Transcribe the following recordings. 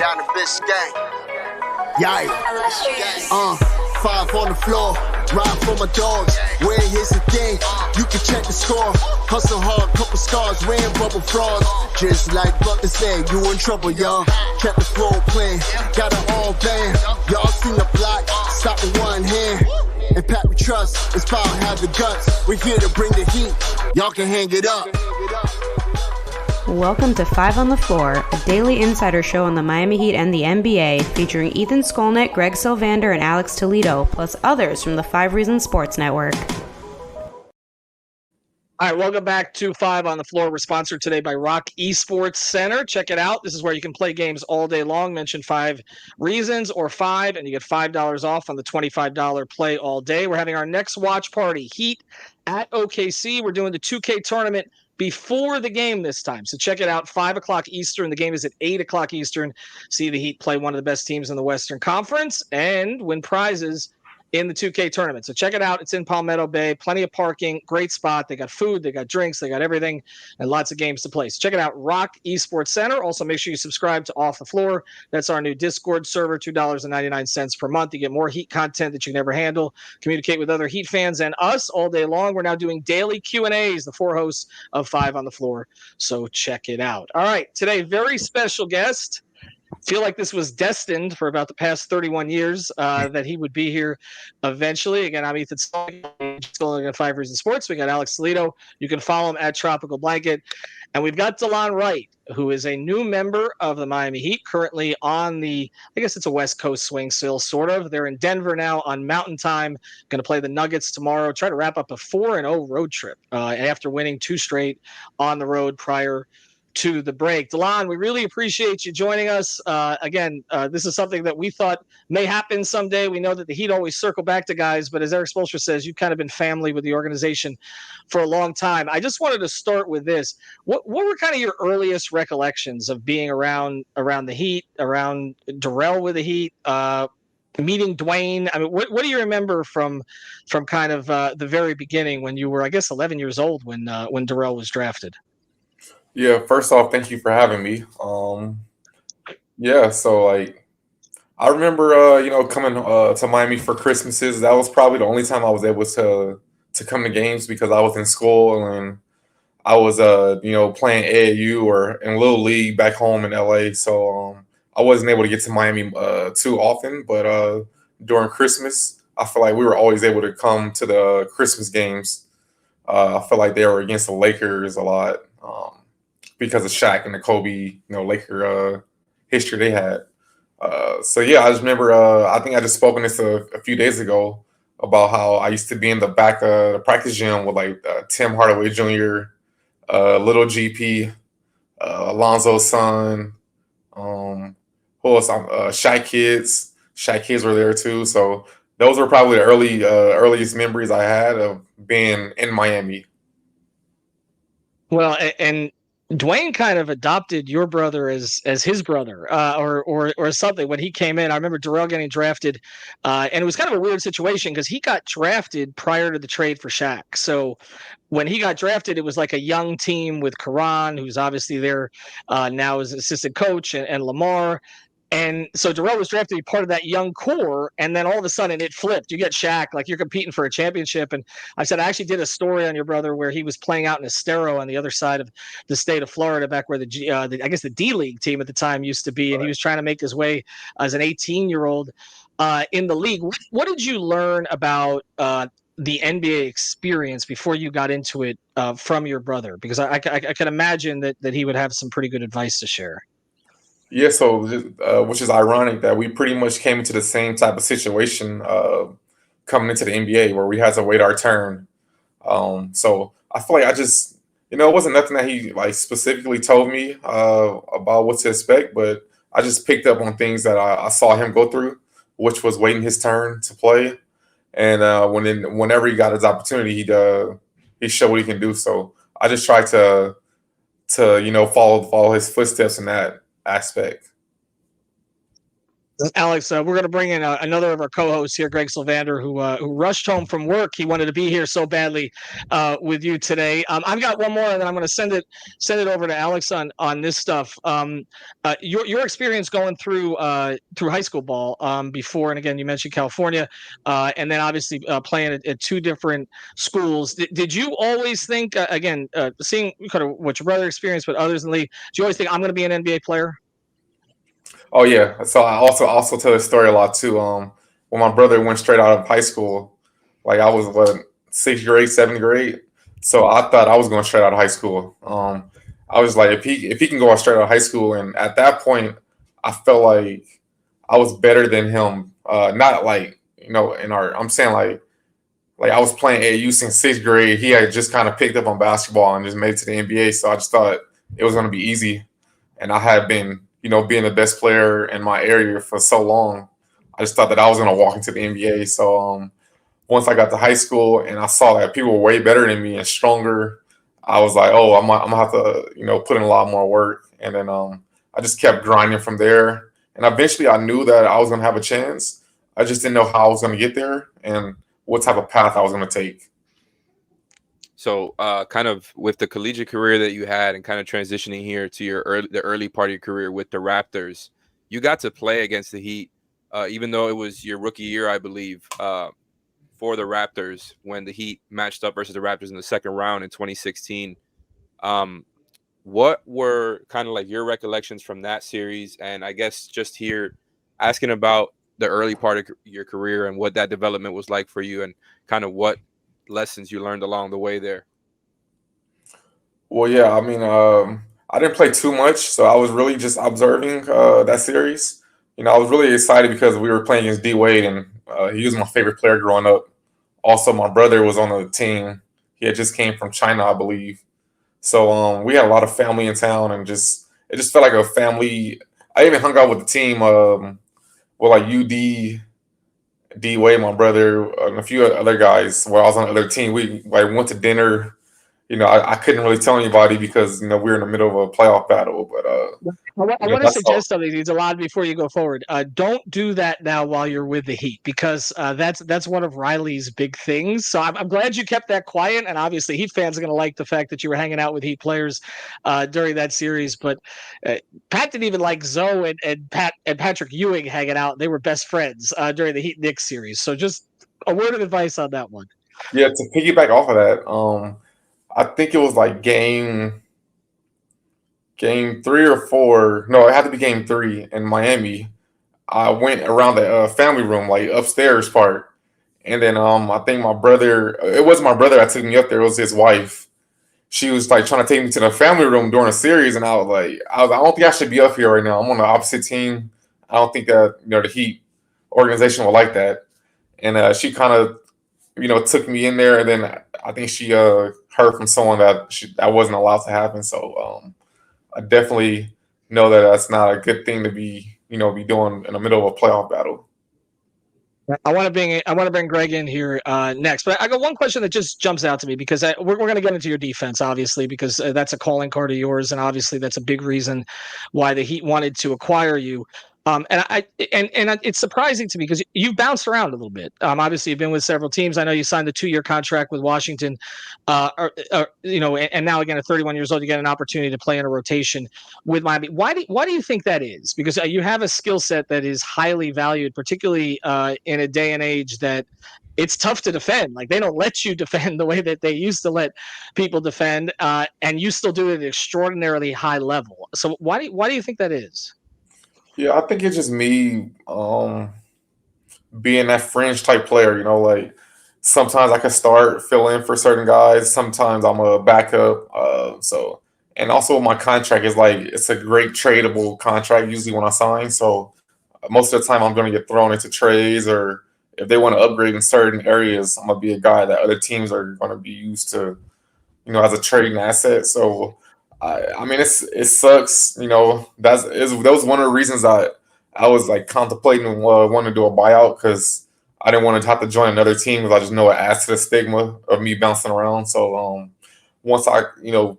Down to Biscayne. Yeah. 5 on the floor. Ride for my dogs. Where here's the thing, you can check the score. Hustle hard, couple scars, wearing bubble frogs. Just like Butler said, you in trouble, y'all. Kept the floor playing, got it all banned. Y'all seen the block, stop with one hand. And Pat we trust, it's power, have the guts. We're here to bring the heat, y'all can hang it up. Welcome to 5 on the Floor, a daily insider show on the Miami Heat and the NBA, featuring Ethan Skolnick, Greg Sylvander, and Alex Toledo, plus others from the 5 Reasons Sports Network. All right, welcome back to 5 on the Floor. We're sponsored today by Rock Esports Center. Check it out. This is where you can play games all day long. Mention 5 Reasons or 5, and you get $5 off on the $25 play all day. We're having our next watch party, Heat at OKC. We're doing the 2K tournament before the game this time. So check it out, 5 o'clock Eastern. The game is at 8 o'clock Eastern. See the Heat play one of the best teams in the Western Conference and win prizes in the 2K tournament. So check it out. It's in Palmetto Bay. Plenty of parking. Great spot. They got food. They got drinks. They got everything and lots of games to play. So check it out. Rock Esports Center. Also, make sure you subscribe to Off the Floor. That's our new Discord server, $2.99 per month. You get more Heat content that you can never handle. Communicate with other Heat fans and us all day long. We're now doing daily Q&As, the 4 hosts of 5 on the Floor. So check it out. All right. Today, very special guest. Feel like this was destined for about the past 31 years that he would be here eventually. Again, I'm Ethan Skolnick at 5 Reasons Sports. We got Alex Toledo. You can follow him at Tropical Blanket. And we've got Delon Wright, who is a new member of the Miami Heat, currently on the, I guess it's a West Coast swing still, sort of. They're in Denver now on Mountain Time. Going to play the Nuggets tomorrow. Try to wrap up a 4-0 road trip after winning 2 straight on the road prior to the break. Delon, we really appreciate you joining us. Again, this is something that we thought may happen someday. We know that the Heat always circle back to guys, but as Eric Spoelstra says, you've kind of been family with the organization for a long time. I just wanted to start with this. What were kind of your earliest recollections of being around the Heat, around Darrell with the Heat, meeting Dwayne? I mean, what do you remember from kind of the very beginning when you were, I guess, 11 years old when Darrell was drafted? Yeah, first off, thank you for having me. So like I remember coming to Miami for Christmases. That was probably the only time I was able to come to games because I was in school and I was playing AAU or in Little League back home in LA. So I wasn't able to get to Miami too often, but during Christmas, I feel like we were always able to come to the Christmas games. I feel like they were against the Lakers a lot. Because of Shaq and the Kobe, Laker history they had. I just remember, I think I just spoken this a few days ago about how I used to be in the back of the practice gym with like Tim Hardaway Jr., Little GP, Alonzo's son, who else? Shaq Kids. Shaq Kids were there too. So those were probably the earliest memories I had of being in Miami. Well, and Dwayne kind of adopted your brother as his brother, or something when he came in. I remember Darrell getting drafted, and it was kind of a weird situation because he got drafted prior to the trade for Shaq. So when he got drafted, it was like a young team with Karan, who's obviously there now as assistant coach, and Lamar. And so Darrell was drafted to be part of that young core, and then all of a sudden it flipped. You get Shaq, like you're competing for a championship. And I said I actually did a story on your brother where he was playing out in Estero on the other side of the state of Florida, back where I guess the D League team at the time used to be, and he was trying to make his way as an 18-year-old in the league. What did you learn about the NBA experience before you got into it from your brother? Because I can imagine that he would have some pretty good advice to share. Yeah, so which is ironic that we pretty much came into the same type of situation coming into the NBA where we had to wait our turn. So I feel like I just, it wasn't nothing that he like specifically told me about what to expect, but I just picked up on things that I saw him go through, which was waiting his turn to play. And whenever he got his opportunity, he showed what he can do. So I just tried to follow his footsteps in that aspect. Alex, we're going to bring in another of our co-hosts here, Greg Sylvander, who rushed home from work. He wanted to be here so badly with you today. I've got one more, and then I'm going to send it over to Alex on this stuff. Your experience going through high school ball before, and again, you mentioned California, and then obviously playing at two different schools. Did you always think, again, seeing kind of what your brother experienced, but others in the league, did you always think I'm going to be an NBA player? Oh yeah. So I also tell this story a lot too. When my brother went straight out of high school, like I was sixth grade, seventh grade. So I thought I was going straight out of high school. I was like, if he can go out straight out of high school, and at that point, I felt like I was better than him. Not like I'm saying like I was playing AAU since sixth grade. He had just kind of picked up on basketball and just made it to the NBA. So I just thought it was going to be easy, and I had been being the best player in my area for so long, I just thought that I was going to walk into the NBA. So once I got to high school and I saw that people were way better than me and stronger, I was like, oh, I'm gonna have to put in a lot more work. And then I just kept grinding from there. And eventually, I knew that I was going to have a chance. I just didn't know how I was going to get there and what type of path I was going to take. So kind of with the collegiate career that you had and kind of transitioning here to the early part of your career with the Raptors, you got to play against the Heat, even though it was your rookie year, I believe, for the Raptors when the Heat matched up versus the Raptors in the second round in 2016. What were kind of like your recollections from that series? And I guess just here asking about the early part of your career and what that development was like for you and kind of what lessons you learned along the way there. Well, yeah, I mean, I didn't play too much, so I was really just observing that series. I was really excited because we were playing against D Wade, and he was my favorite player growing up. Also, my brother was on the team. He had just came from China, I believe. So we had a lot of family in town, and it just felt like a family. I even hung out with the team, with like UD. D Wade, my brother, and a few other guys. While I was on the other team, we went to dinner. I couldn't really tell anybody because we were in the middle of a playoff battle. But I want to suggest something. It's a lot before you go forward. Don't do that now while you're with the Heat because that's one of Riley's big things. So I'm glad you kept that quiet. And obviously, Heat fans are going to like the fact that you were hanging out with Heat players during that series. But Pat didn't even like Zoe and Patrick Ewing hanging out. They were best friends during the Heat Knicks series. So just a word of advice on that one. Yeah, to piggyback off of that, I think it was like game 3 or 4. No, it had to be game 3 in Miami. I went around the family room, like upstairs part, and then I think my brother. It wasn't my brother that took me up there. It was his wife. She was like trying to take me to the family room during a series, and I was like, I don't think I should be up here right now. I'm on the opposite team. I don't think that the Heat organization would like that. And she kind of took me in there, and then I think she heard from someone that that wasn't allowed to happen. So I definitely know that that's not a good thing to be doing in the middle of a playoff battle. I want to bring Greg in here next, but I got one question that just jumps out to me because we're going to get into your defense, obviously, because that's a calling card of yours, and obviously that's a big reason why the Heat wanted to acquire you. And it's surprising to me because you've bounced around a little bit. Obviously, you've been with several teams. I know you signed a 2-year contract with Washington, and now again at 31 years old, you get an opportunity to play in a rotation with Miami. Why do you think that is? Because you have a skill set that is highly valued, particularly in a day and age that it's tough to defend. Like they don't let you defend the way that they used to let people defend, and you still do it at an extraordinarily high level. So why do you think that is? Yeah, I think it's just me being that fringe type player. Like sometimes I can start, fill in for certain guys. Sometimes I'm a backup. And also my contract is like it's a great tradable contract usually when I sign. So most of the time I'm going to get thrown into trades, or if they want to upgrade in certain areas, I'm going to be a guy that other teams are going to be used to, as a trading asset. So I mean, it sucks. That was one of the reasons I was like contemplating wanting to do a buyout because I didn't want to have to join another team because I just know it adds to the stigma of me bouncing around. So once I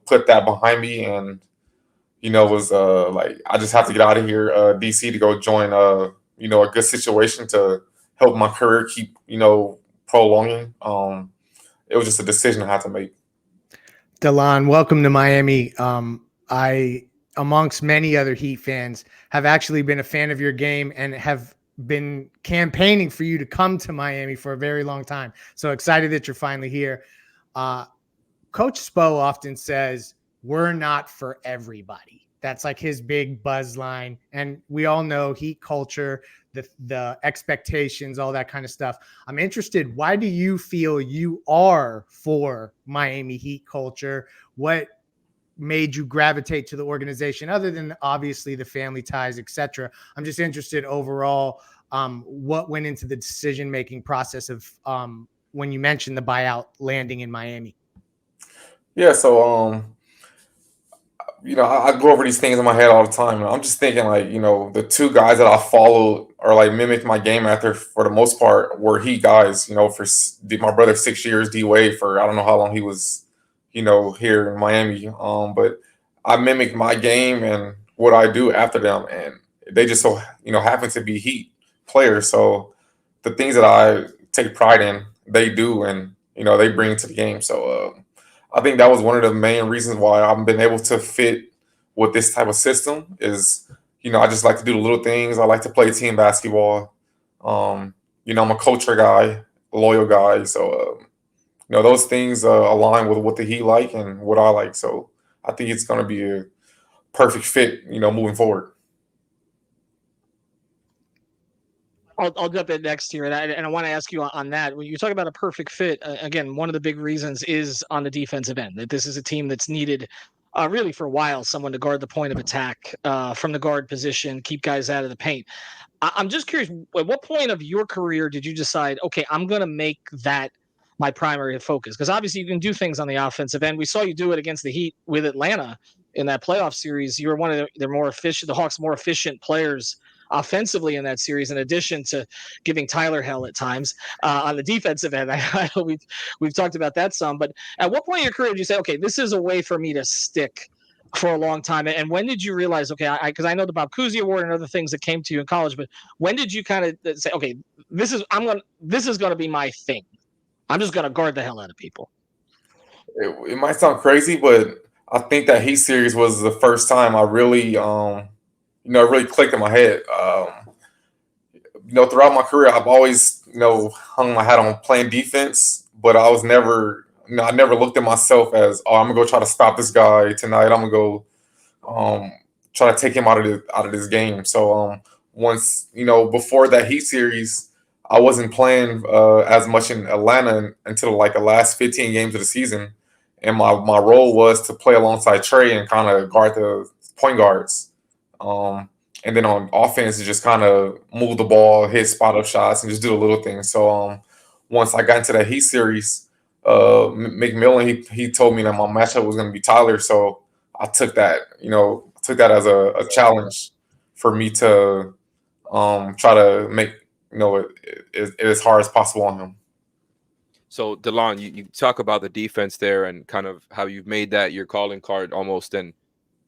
put that behind me and was like I just have to get out of here, DC, to go join a good situation to help my career keep, prolonging. It was just a decision I had to make. Delon, welcome to Miami. I, amongst many other Heat fans, have actually been a fan of your game and have been campaigning for you to come to Miami for a very long time. So excited that you're finally here. Coach Spo often says, we're not for everybody. That's like his big buzz line. And we all know Heat culture, the expectations, all that kind of stuff. I'm interested, why do you feel you are for Miami Heat culture? What made you gravitate to the organization other than obviously the family ties, etc.? I'm just interested overall, what went into the decision-making process of when you mentioned the buyout landing in Miami? Yeah, so I go over these things in my head all the time. And I'm just thinking, like, the two guys that I followed or like mimicked my game after for the most part were Heat guys. For my brother 6 years, D Wade for I don't know how long he was, here in Miami. But I mimicked my game and what I do after them, and they just so happen to be Heat players. So the things that I take pride in, they do, and they bring to the game. So. I think that was one of the main reasons why I've been able to fit with this type of system is, I just like to do the little things. I like to play team basketball. I'm a culture guy, a loyal guy. So, those things align with what the Heat like and what I like. So I think it's going to be a perfect fit, moving forward. I'll jump in next here, and I want to ask you on that. When you talk about a perfect fit, again, one of the big reasons is on the defensive end. That this is a team that's needed really for a while, someone to guard the point of attack from the guard position, keep guys out of the paint. I'm just curious, at what point of your career did you decide, okay, I'm going to make that my primary focus? Because obviously you can do things on the offensive end. We saw you do it against the Heat with Atlanta in that playoff series. You were one of the Hawks' more efficient players offensively in that series, in addition to giving Tyler hell at times on the defensive end. I know we've talked about that some, but at what point in your career did you say, okay, this is a way for me to stick for a long time? And when did you realize, okay, because I know the Bob Cousy Award and other things that came to you in college, but when did you kind of say, okay, this is going to be my thing. I'm just going to guard the hell out of people. It might sound crazy, but I think that Heat series was the first time I really, it really clicked in my head. Throughout my career, I've always, hung my hat on playing defense, but I was never, I never looked at myself as, oh, I'm gonna go try to stop this guy tonight. I'm gonna go, try to take him out of this game. So, once, before that Heat series, I wasn't playing as much in Atlanta until like the last 15 games of the season, and my role was to play alongside Trey and kind of guard the point guards. And then on offense, just kind of move the ball, hit spot up shots, and just do the little things. So once I got into that Heat series, McMillan he told me that my matchup was going to be Tyler. So I took that, as a challenge for me to try to make it as hard as possible on him. So Delon, you talk about the defense there and kind of how you've made that your calling card almost, and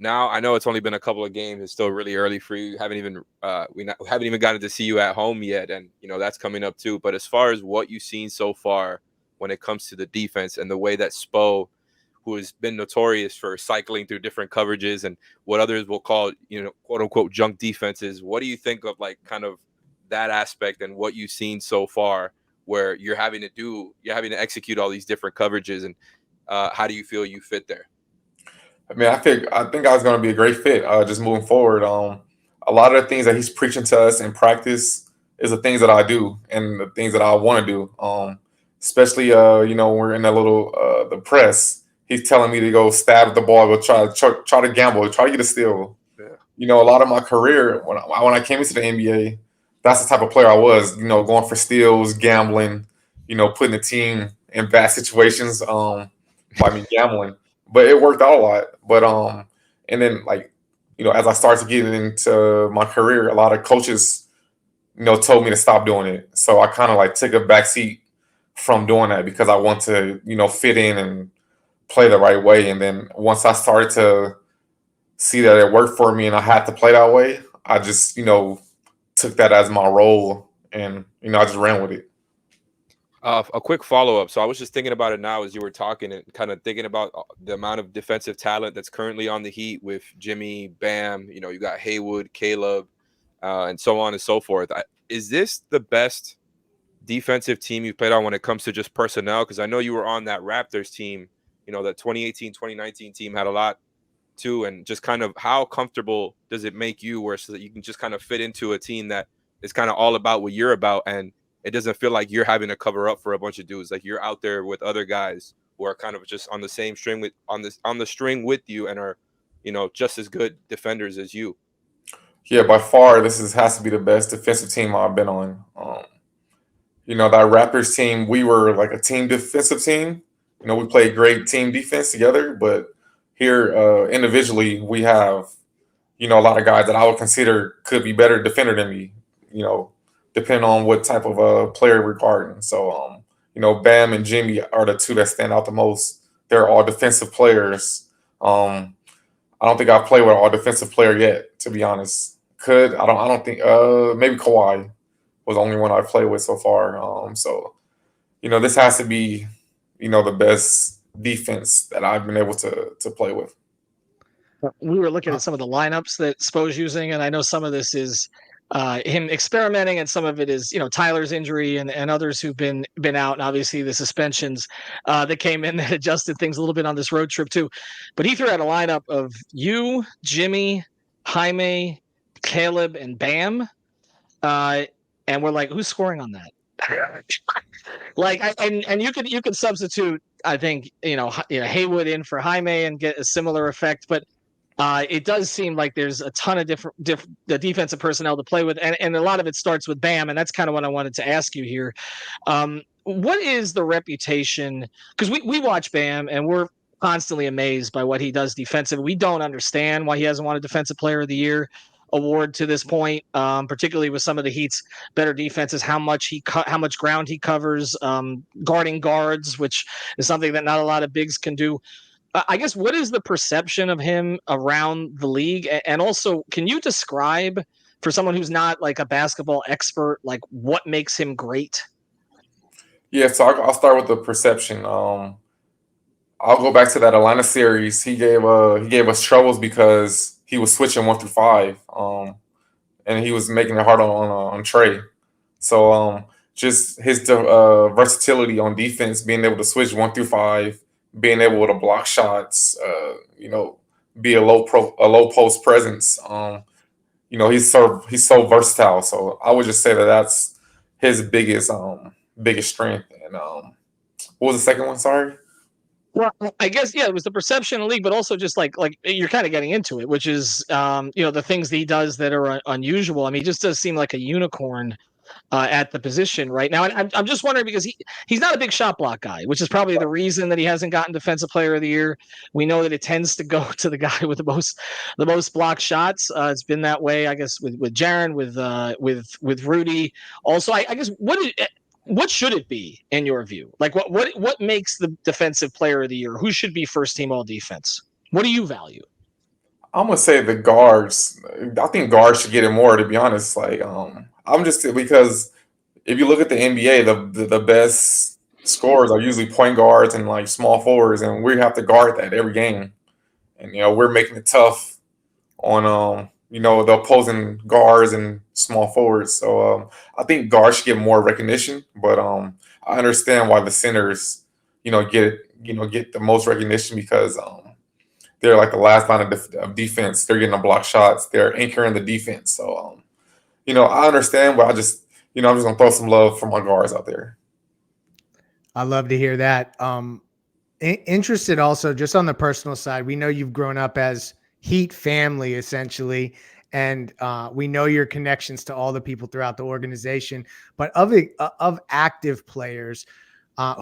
now I know it's only been a couple of games. It's still really early for you. We haven't even gotten to see you at home yet, and that's coming up too. But as far as what you've seen so far when it comes to the defense and the way that Spo, who has been notorious for cycling through different coverages and what others will call quote unquote junk defenses, what do you think of like kind of that aspect and what you've seen so far, where you're having to execute all these different coverages, and how do you feel you fit there? I mean, I think I was going to be a great fit just moving forward. A lot of the things that he's preaching to us in practice is the things that I do and the things that I want to do. Especially, when we're in that little the press, he's telling me to go stab at the ball, go try to gamble, try to get a steal. Yeah. A lot of my career when I came into the NBA, that's the type of player I was. Going for steals, gambling, putting the team in bad situations by me gambling. But it worked out a lot. But and then as I started to get into my career, a lot of coaches, told me to stop doing it. So I kind of took a backseat from doing that because I want to, fit in and play the right way. And then once I started to see that it worked for me and I had to play that way, I just, took took that as my role, and I just ran with it. A quick follow-up. So I was just thinking about it now as you were talking and kind of thinking about the amount of defensive talent that's currently on the Heat with Jimmy, Bam, you got Haywood, Caleb, and so on and so forth. Is this the best defensive team you played on when it comes to just personnel? Because I know you were on that Raptors team, that 2018, 2019 team had a lot too. And just kind of how comfortable does it make you so that you can just kind of fit into a team that is kind of all about what you're about, and it doesn't feel like you're having to cover up for a bunch of dudes. Like you're out there with other guys who are kind of just on the same string on the string with you and are, just as good defenders as you. Yeah, by far, has to be the best defensive team I've been on. That Raptors team, we were like a team defensive team. We played great team defense together, but here individually, we have, a lot of guys that I would consider could be better defender than me, depending on what type of player we're guarding. So, Bam and Jimmy are the two that stand out the most. They're all defensive players. I don't think I've played with an all defensive player yet, to be honest. I don't think maybe Kawhi was the only one I've played with so far. So, this has to be, the best defense that I've been able to play with. We were looking at some of the lineups that Spo's using, and I know some of this is him experimenting, and some of it is Tyler's injury and others who've been out, and obviously the suspensions that came in that adjusted things a little bit on this road trip too. But he threw out a lineup of you, Jimmy, Jaime, Caleb, and Bam, and we're like, who's scoring on that? And you could substitute, I think, Haywood in for Jaime and get a similar effect, but it does seem like there's a ton of different defensive personnel to play with, and a lot of it starts with Bam, and that's kind of what I wanted to ask you here. What is the reputation? Because we watch Bam, and we're constantly amazed by what he does defensively. We don't understand why he hasn't won a Defensive Player of the Year award to this point, particularly with some of the Heat's better defenses, how much ground he covers, guarding guards, which is something that not a lot of bigs can do. I guess, what is the perception of him around the league? And also, can you describe, for someone who's not like a basketball expert, like what makes him great? Yeah, so I'll start with the perception. I'll go back to that Atlanta series. He gave us troubles because he was switching 1 through 5, and he was making it hard on Trey. So just his versatility on defense, being able to switch 1 through 5, being able to block shots, be a low post presence. He's so versatile. So I would just say that's his biggest strength. And what was the second one? Sorry. Well, I guess, it was the perception of the league, but also just like you're kind of getting into it, which is, the things that he does that are unusual. I mean, he just does seem like a unicorn at the position right now. And I'm just wondering, because he's not a big shot block guy, which is probably the reason that he hasn't gotten Defensive Player of the Year. We know that it tends to go to the guy with the most blocked shots. It's been that way, I guess, with Jaren, with Rudy. Also, I guess, what should it be in your view? Like what makes the Defensive Player of the Year? Who should be first team all defense? What do you value? I'm gonna say the guards. I think guards should get it more, to be honest. Like I'm just, because if you look at the NBA, the best scorers are usually point guards and like small forwards, and we have to guard that every game. And we're making it tough on the opposing guards and small forwards. So I think guards should get more recognition, but I understand why the centers, get the most recognition, because they're like the last line of defense. They're getting the block shots. They're anchoring the defense. So I understand, but I'm just gonna throw some love for my guards out there. I love to hear that. Interested also just on the personal side. We know you've grown up as Heat family, essentially. And we know your connections to all the people throughout the organization. But of active players,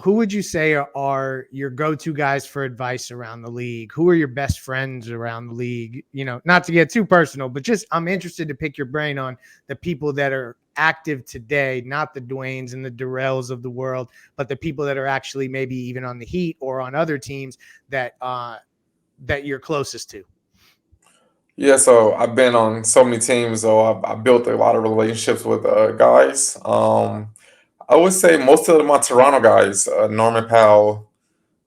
who would you say are your go-to guys for advice around the league? Who are your best friends around the league? Not to get too personal, but just I'm interested to pick your brain on the people that are active today, not the Dwaynes and the Durrells of the world, but the people that are actually maybe even on the Heat or on other teams that you're closest to. Yeah, so I've been on so many teams, so I built a lot of relationships with guys. I would say most of my Toronto guys, Norman Powell,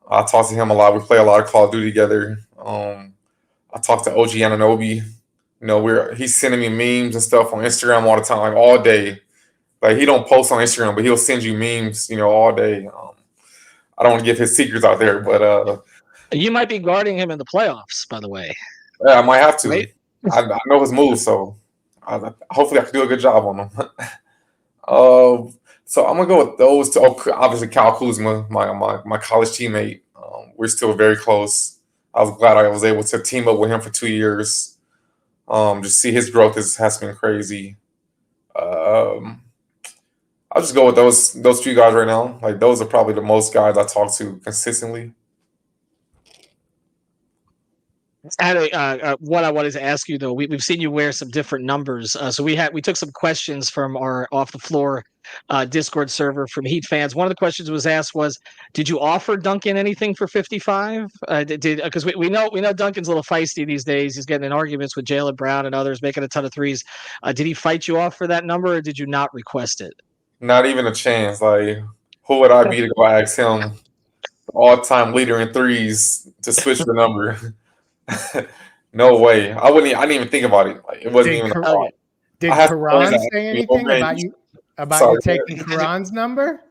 I talk to him a lot. We play a lot of Call of Duty together. I talk to OG Ananobi. He's sending me memes and stuff on Instagram all the time, like all day. Like he don't post on Instagram, but he'll send you memes, all day. I don't want to give his secrets out there, but You might be guarding him in the playoffs, by the way. yeah, I might have to. Right? I know his moves, so hopefully I can do a good job on him. So I'm gonna go with those two. Oh, obviously, Kyle Kuzma, my college teammate. We're still very close. I was glad I was able to team up with him for 2 years. Just see his growth has been crazy. Um, I'll just go with those few guys right now. Like those are probably the most guys I talk to consistently. What I wanted to ask you though, we've seen you wear some different numbers. So we took some questions from our off the floor Discord server from Heat fans. One of the questions was asked was, did you offer Duncan anything for 55? Did because we know Duncan's a little feisty these days. He's getting in arguments with Jaylen Brown and others, making a ton of threes. Did he fight you off for that number, or did you not request it? Not even a chance. Like who would I be to go ask him, all-time leader in threes, to switch the number? No way. I didn't even think about it. Like it wasn't even a thought. Did I have Karan friends that say ask me, anything "Okay, about sorry, you taking Karan's number?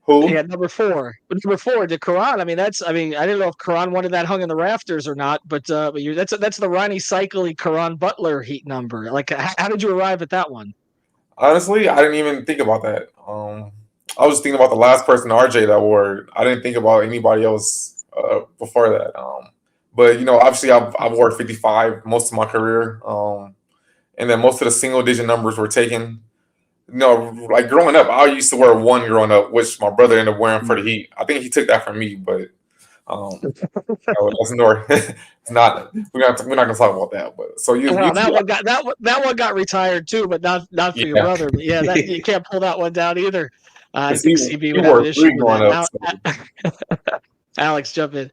who?" Yeah, number four. But number four, did Karan? I mean, I didn't know if Karan wanted that hung in the rafters or not, but that's the Ronnie Cycli Karan Butler Heat number. Like, how did you arrive at that one? Honestly, I didn't even think about that. I was thinking about the last person, RJ, that wore it. I didn't think about anybody else before that. But obviously, I've wore 55 most of my career, and then most of the single digit numbers were taken. Like growing up, I used to wear one growing up, which my brother ended up wearing for the Heat. I think he took that from me, but that's nor it's not. We're not gonna talk about that. But so Well, two, that one got retired too, but not for your yeah. brother. But yeah, that you can't pull that one down either. I 'Cause think CB he would have an wore issue three with growing up. that. So. Alex, jump in.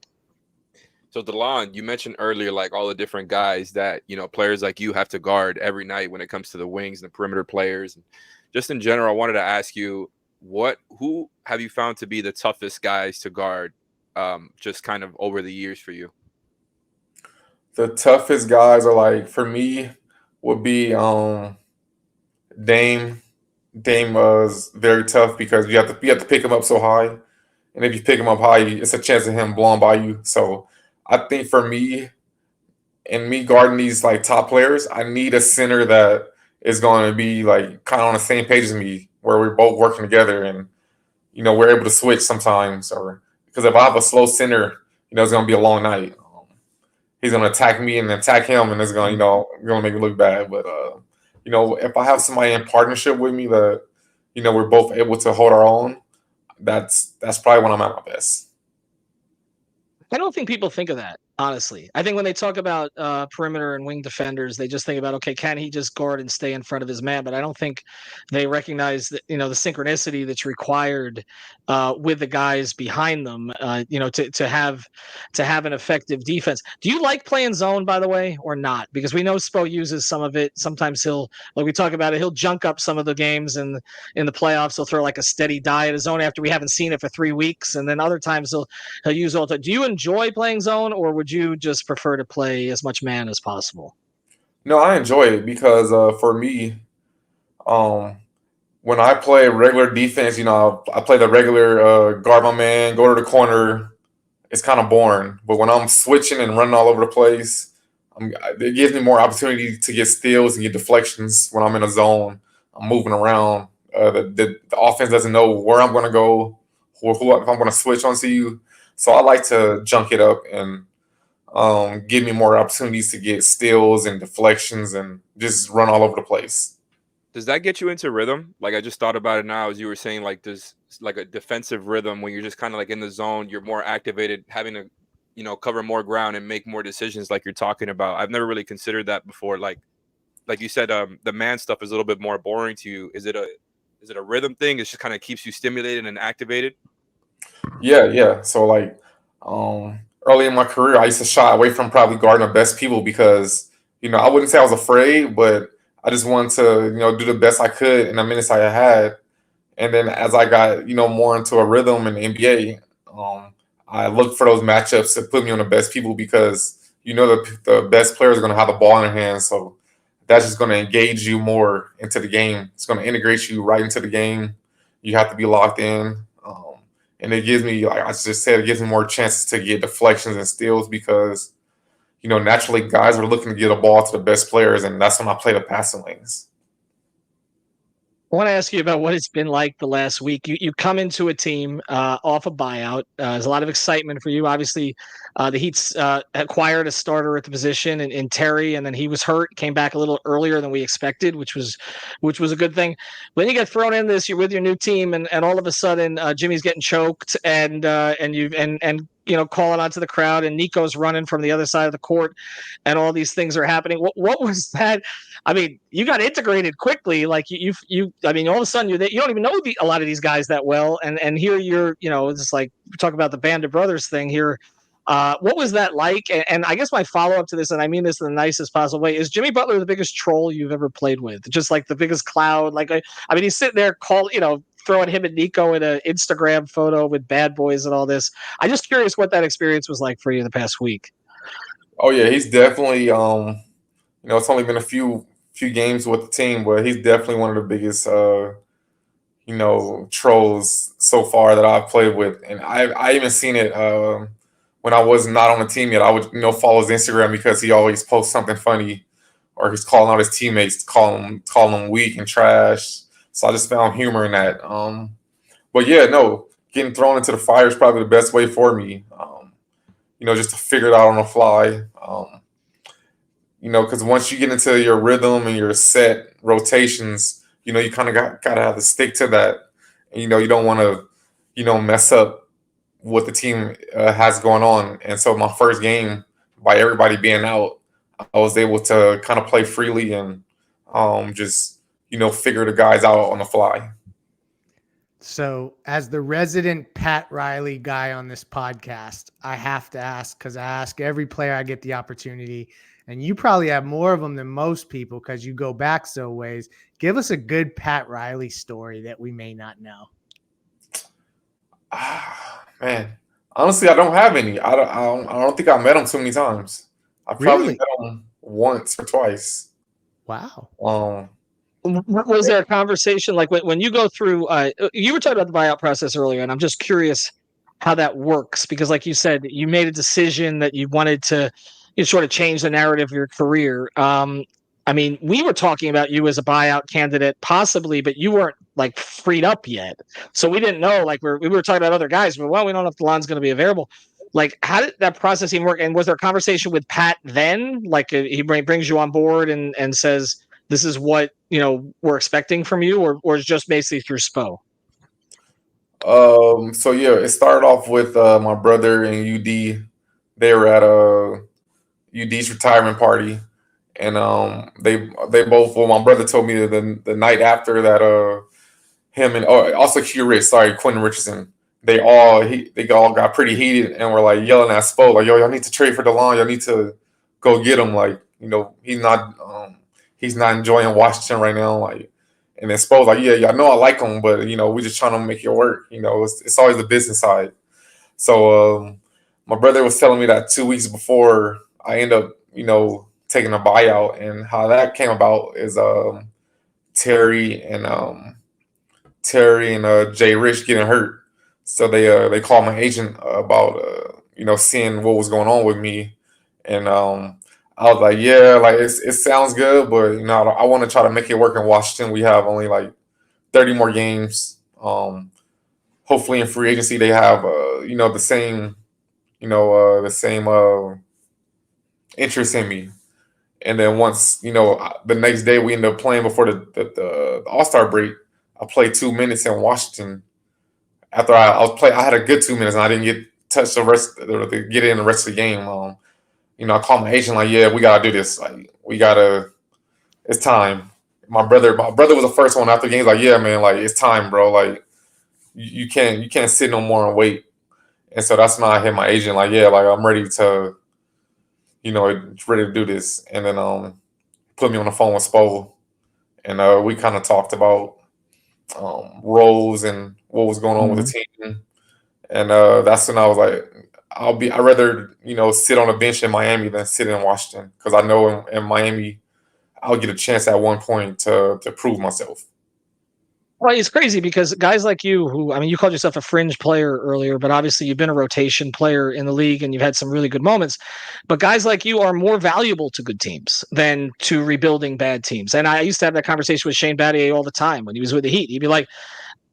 So Delon, you mentioned earlier like all the different guys that players like you have to guard every night when it comes to the wings and the perimeter players. And just in general, I wanted to ask you who have you found to be the toughest guys to guard, just kind of over the years for you? The toughest guys are like for me would be Dame. Dame was very tough because you have to pick him up so high, and if you pick him up high, it's a chance of him blowing by you. So I think for me and me guarding these like top players, I need a center that is going to be like kind of on the same page as me, where we're both working together and we're able to switch sometimes. Or because if I have a slow center, it's going to be a long night. He's going to attack me and attack him, and it's going to make me look bad. But if I have somebody in partnership with me that we're both able to hold our own, that's probably when I'm at my best. I don't think people think of that, honestly. I think when they talk about perimeter and wing defenders, they just think about, okay, can he just guard and stay in front of his man? But I don't think they recognize that, the synchronicity that's required with the guys behind them, to have an effective defense. Do you like playing zone, by the way, or not? Because we know Spo uses some of it. Sometimes he'll, like we talk about it, he'll junk up some of the games in the playoffs. He'll throw like a steady diet of zone after we haven't seen it for 3 weeks. And then other times he'll use all the time. Do you enjoy playing zone, or would you just prefer to play as much man as possible? No, I enjoy it because for me, um, when I play regular defense, I play the regular guard my man, go to the corner. It's kind of boring. But when I'm switching and running all over the place, it gives me more opportunity to get steals and get deflections when I'm in a zone. I'm moving around. The offense doesn't know where I'm going to go or if I'm going to switch onto you. So I like to junk it up and give me more opportunities to get steals and deflections and just run all over the place. Does that get you into rhythm? Like I just thought about it now as you were saying, like there's like a defensive rhythm when you're just kind of like in the zone, you're more activated, having to, cover more ground and make more decisions like you're talking about. I've never really considered that before. Like you said, the man stuff is a little bit more boring to you. Is it a rhythm thing? It just kind of keeps you stimulated and activated? Yeah. So like early in my career, I used to shy away from probably guarding the best people because I wouldn't say I was afraid, but I just wanted to, do the best I could in the minutes I had. And then as I got, more into a rhythm in the NBA, I looked for those matchups to put me on the best people because the best players are going to have the ball in their hands. So that's just going to engage you more into the game. It's going to integrate you right into the game. You have to be locked in. And it gives me, like I just said, it gives me more chances to get deflections and steals because, naturally guys are looking to get a ball to the best players, and that's when I play the passing lanes. I want to ask you about what it's been like the last week. You come into a team off a buyout. There's a lot of excitement for you. Obviously, the Heat's acquired a starter at the position in Terry, and then he was hurt, came back a little earlier than we expected, which was a good thing. When you get thrown in this, you're with your new team, and all of a sudden Jimmy's getting choked, and calling onto the crowd, and Nico's running from the other side of the court, and all these things are happening. What was that? I mean, you got integrated quickly. Like I mean, all of a sudden you don't even know a lot of these guys that well. And here you're, it's like we talk about the Band of Brothers thing here. What was that like? And I guess my follow up to this, and I mean this in the nicest possible way, is Jimmy Butler the biggest troll you've ever played with? Just like the biggest cloud. Like, I mean, he's sitting there throwing him and Nico in an Instagram photo with bad boys and all this. I'm just curious what that experience was like for you the past week. Oh yeah, he's definitely it's only been a few games with the team, but he's definitely one of the biggest trolls so far that I've played with. And I even seen it when I was not on the team yet. I would follow his Instagram because he always posts something funny, or he's calling out his teammates, calling them weak and trash. So I just found humor in that. But yeah, no, getting thrown into the fire is probably the best way for me. Just to figure it out on the fly. Because once you get into your rhythm and your set rotations, you kind of gotta have to stick to that. And, you don't want to, mess up what the team has going on. And so my first game, by everybody being out, I was able to kind of play freely and just figure the guys out on the fly. So, as the resident Pat Riley guy on this podcast, I have to ask, because I ask every player I get the opportunity, and you probably have more of them than most people because you go back so ways. Give us a good Pat Riley story that we may not know. Man, honestly, I don't have any. I don't think I met him too many times. I probably met him once or twice. Wow. Was there a conversation like when you go through? You were talking about the buyout process earlier, and I'm just curious how that works because, like you said, you made a decision that you wanted to sort of change the narrative of your career. I mean, we were talking about you as a buyout candidate, possibly, but you weren't like freed up yet, so we didn't know. Like we were talking about other guys, but we don't know if Delon's going to be available. Like, how did that process even work? And was there a conversation with Pat then? Like, he brings you on board and says, this is what we're expecting from you, or it's just basically through Spo? So yeah, it started off with my brother and UD. They were at UD's retirement party, and they both. Well, my brother told me the night after that him and also Quentin Richardson. They all got pretty heated and were like yelling at Spo like, "Yo, y'all need to trade for Delon. Y'all need to go get him. Like, he's not enjoying Washington right now." Like, and then Spo's like, "Yeah, I know I like him, but we're just trying to make it work. It's always the business side." So my brother was telling me that 2 weeks before I end up, taking a buyout, and how that came about is Terry and Jay Rich getting hurt. So they called my agent about seeing what was going on with me, and I was like, yeah, like it sounds good, but I want to try to make it work in Washington. We have only like 30 more games. Hopefully in free agency they have the same interest in me. And then once the next day we ended up playing before the All-Star break. I played 2 minutes in Washington. After I had a good 2 minutes and I didn't get touched get in the rest of the game. I called my agent like, yeah, we gotta do this. Like, it's time. My brother was the first one after the game. He's like, yeah, man, like it's time, bro. Like you can't sit no more and wait. And so that's when I hit my agent like, yeah, like I'm ready to, ready to do this. And then put me on the phone with Spo, and we kind of talked about roles and what was going on with the team. And that's when I was like, I'd rather sit on a bench in Miami than sit in Washington, because I know in Miami I'll get a chance at one point to prove myself. Well, it's crazy because guys like you, who, I mean, you called yourself a fringe player earlier, but obviously you've been a rotation player in the league and you've had some really good moments. But guys like you are more valuable to good teams than to rebuilding bad teams. And I used to have that conversation with Shane Battier all the time when he was with the Heat. He'd be like,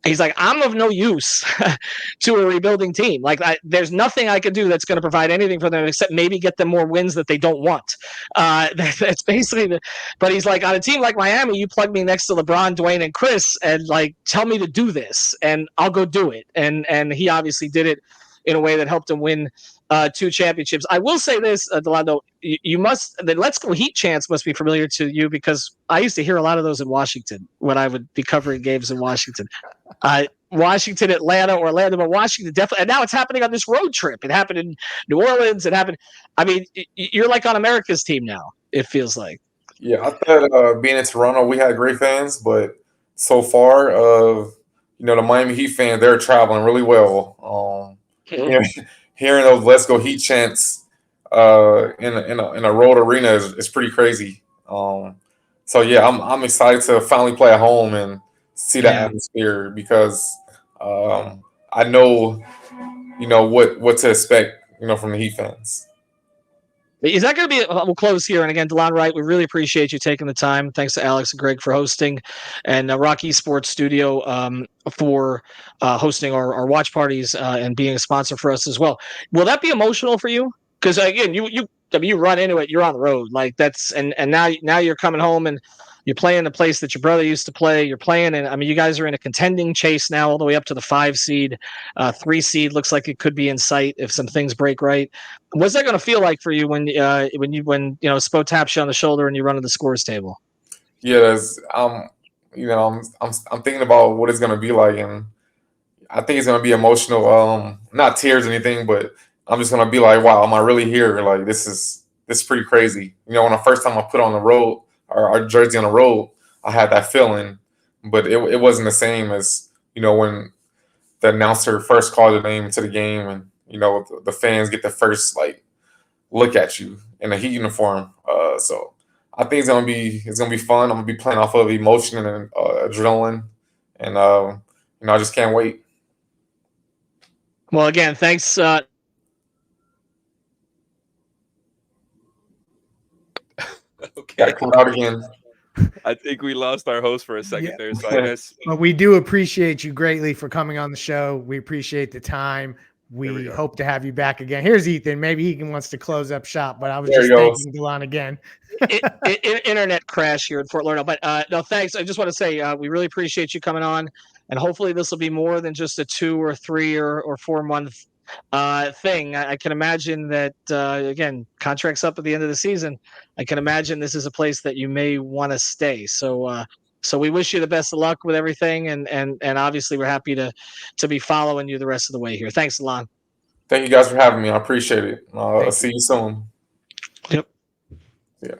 he's like, I'm of no use to a rebuilding team. Like, there's nothing I could do that's going to provide anything for them except maybe get them more wins that they don't want. That's basically but he's like, on a team like Miami, you plug me next to LeBron, Dwayne, and Chris, and like, tell me to do this, and I'll go do it. And he obviously did it in a way that helped him win 2 championships. I will say this, Delon, the Let's Go Heat chants must be familiar to you, because I used to hear a lot of those in Washington when I would be covering games in Washington. Washington, Atlanta, Orlando, but Washington definitely. And now it's happening on this road trip. It happened in New Orleans. It happened. I mean, you're like on America's team now, it feels like. Yeah, I thought being in Toronto, we had great fans, but so far, the Miami Heat fans, they're traveling really well. Hearing those "Let's Go Heat" chants in a road arena is pretty crazy. So yeah, I'm excited to finally play at home and see that atmosphere, because I know what to expect from the Heat fans. Is that going to be? We'll close here. And again, Delon Wright, we really appreciate you taking the time. Thanks to Alex and Greg for hosting, and Rock Esports Studio for hosting our watch parties and being a sponsor for us as well. Will that be emotional for you? Because again, you run into it. You're on the road, like that's and now you're coming home and you're playing the place that your brother used to play. You're playing, and I mean, you guys are in a contending chase now, all the way up to the 5 seed. 3 seed looks like it could be in sight if some things break right. What's that going to feel like for you when Spo taps you on the shoulder and you run to the scores table? Yeah, I'm thinking about what it's going to be like, and I think it's going to be emotional. Not tears or anything, but I'm just going to be like, wow, am I really here? Like, this is pretty crazy. When the first time I put on the road, our jersey on the road, I had that feeling, but it wasn't the same as when the announcer first called your name into the game, and the fans get the first look at you in a Heat uniform. So I think it's gonna be fun. I'm gonna be playing off of emotion and adrenaline, and I just can't wait. Well, again, thanks. Okay. Gotta come out again. I think we lost our host for a second there. So I guess. But we do appreciate you greatly for coming on the show. We appreciate the time. We hope to have you back again. Here's Ethan. Maybe he wants to close up shop, but I was just thanking Delon again. Internet crash here in Fort Lauderdale. But no, thanks. I just want to say we really appreciate you coming on. And hopefully this will be more than just a 2 or 3 or 4 month thing. I can imagine that, again, contracts up at the end of the season. I can imagine this is a place that you may want to stay. So we wish you the best of luck with everything. And obviously we're happy to be following you the rest of the way here. Thanks, Delon. Thank you guys for having me. I appreciate it. See you soon. Yep.